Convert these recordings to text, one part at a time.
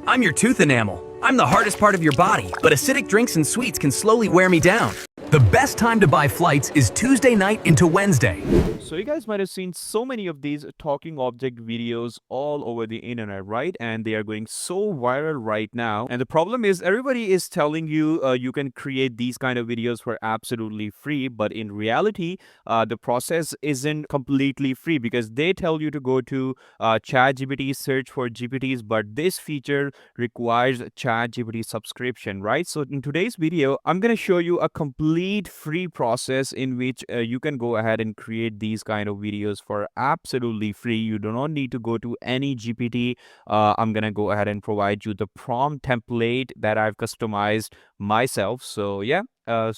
I'm your tooth enamel. I'm the hardest part of your body, but acidic drinks and sweets can slowly wear me down. The best time to buy flights is Tuesday night into Wednesday. So you guys might have seen so many of these talking object videos all over the internet, right? And they are going so viral right now. And the problem is everybody is telling you you can create these kind of videos for absolutely free. But in reality, the process isn't completely free because they tell you to go to ChatGPT, search for GPTs, but this feature requires ChatGPT subscription, right? So in today's video, I'm going to show you a complete free process in which you can go ahead and create these kind of videos for absolutely free. You do not need to go to any GPT. I'm gonna go ahead and provide you the prompt template that I've customized myself. So yeah,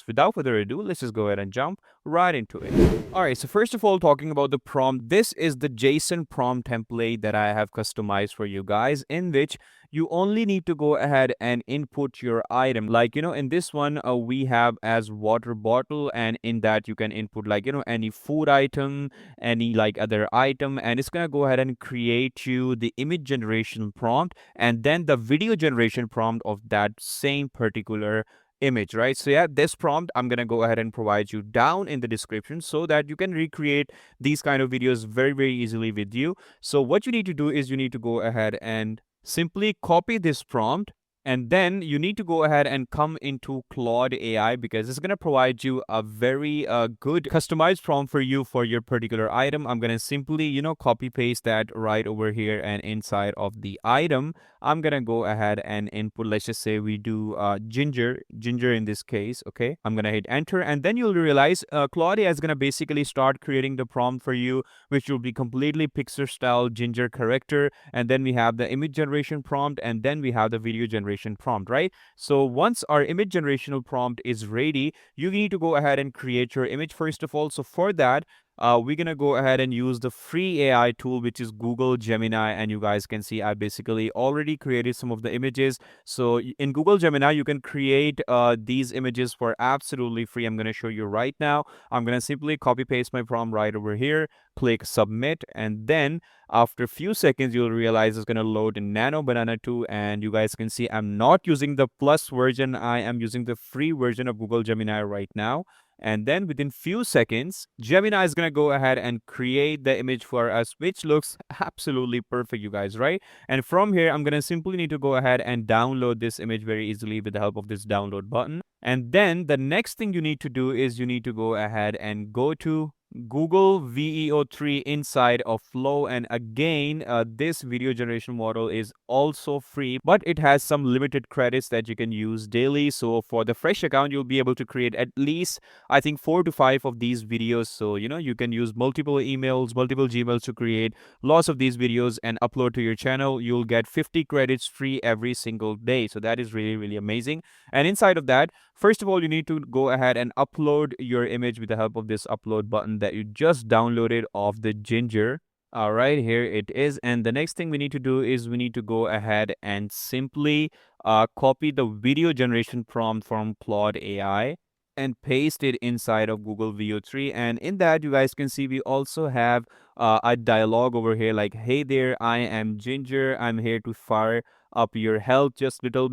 without further ado, let's just go ahead and jump right into it. All right, so first of all, talking about the prompt, this is the JSON prompt template that I have customized for you guys, in which you only need to go ahead and input your item. Like, in this one, we have as water bottle, and in that you can input like, any food item, any like other item, and it's gonna go ahead and create you the image generation prompt and then the video generation prompt of that same particular image, right? So yeah, this prompt I'm gonna go ahead and provide you down in the description so that you can recreate these kind of videos very easily with you. So what you need to do is you need to go ahead and simply copy this prompt, and then you need to go ahead and come into Claude AI because it's going to provide you a very good customized prompt for you for your particular item. I'm going to simply, copy paste that right over here, and inside of the item, I'm going to go ahead and input, let's just say we do ginger in this case. Okay, I'm going to hit enter, and then you'll realize Claude AI is going to basically start creating the prompt for you, which will be completely picture style ginger character. And then we have the image generation prompt, and then we have the video generation prompt, right? So once our image generational prompt is ready, you need to go ahead and create your image first of all. So for that, we're gonna go ahead and use the free AI tool, which is Google Gemini, and you guys can see I basically already created some of the images. So in Google Gemini, you can create these images for absolutely free. I'm gonna show you right now. I'm gonna simply copy paste my prompt right over here, click submit, and then after a few seconds you'll realize it's gonna load in Nano Banana 2, and you guys can see I'm not using the plus version. I am using the free version of Google Gemini right now. And then within few seconds, Gemini is going to go ahead and create the image for us, which looks absolutely perfect, you guys, right? And from here, I'm going to simply need to go ahead and download this image very easily with the help of this download button. And then the next thing you need to do is you need to go ahead and go to Google VEO3 inside of Flow. And again, this video generation model is also free, but it has some limited credits that you can use daily. So for the fresh account, you'll be able to create at least, I think, 4 to 5 of these videos. So, you can use multiple emails, multiple Gmails to create lots of these videos and upload to your channel. You'll get 50 credits free every single day. So that is really amazing. And inside of that, first of all, you need to go ahead and upload your image with the help of this upload button that you just downloaded of the ginger. All right, here it is. And the next thing we need to do is we need to go ahead and simply copy the video generation prompt from Claude AI and paste it inside of Google VO3. And in that, you guys can see we also have a dialogue over here like, hey there, I am Ginger. I'm here to fire up your health. Just little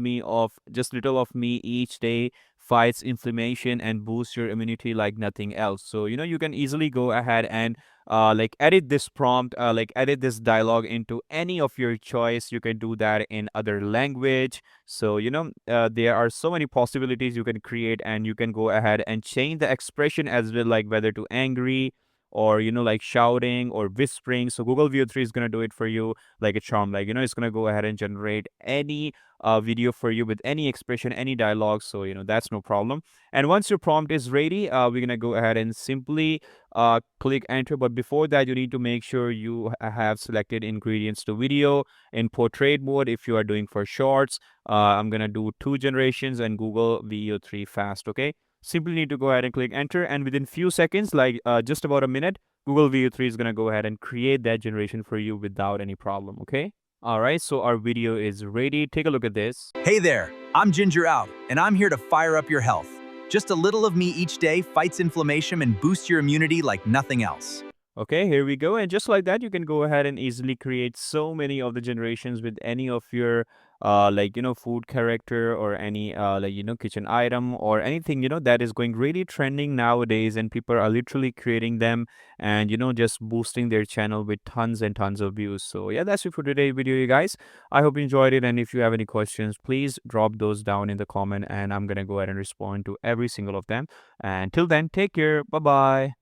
of me each day fights inflammation and boosts your immunity like nothing else. So, you can easily go ahead and like edit this prompt, like edit this dialogue into any of your choice. You can do that in other language. So, there are so many possibilities you can create, and you can go ahead and change the expression as well, like whether to angry or, like shouting or whispering. So Google VO3 is going to do it for you like a charm. Like, it's going to go ahead and generate any video for you with any expression, any dialogue. So, that's no problem. And once your prompt is ready, we're going to go ahead and simply click enter. But before that, you need to make sure you have selected ingredients to video in portrait mode if you are doing for shorts. I'm going to do 2 generations and Google VO3 fast. Okay. Simply need to go ahead and click enter, and within few seconds, like just about a minute, Google VO3 is going to go ahead and create that generation for you without any problem. Okay. All right, so our video is ready. Take a look at this. Hey there, I'm Ginger Out, and I'm here to fire up your health. Just a little of me each day fights inflammation and boosts your immunity like nothing else. Okay, here we go. And just like that, you can go ahead and easily create so many of the generations with any of your food character or any kitchen item or anything, that is going really trending nowadays, and people are literally creating them and just boosting their channel with tons and tons of views. So yeah, that's it for today's video, you guys. I hope you enjoyed it, and if you have any questions, please drop those down in the comment and I'm gonna go ahead and respond to every single of them. And till then, take care. Bye bye.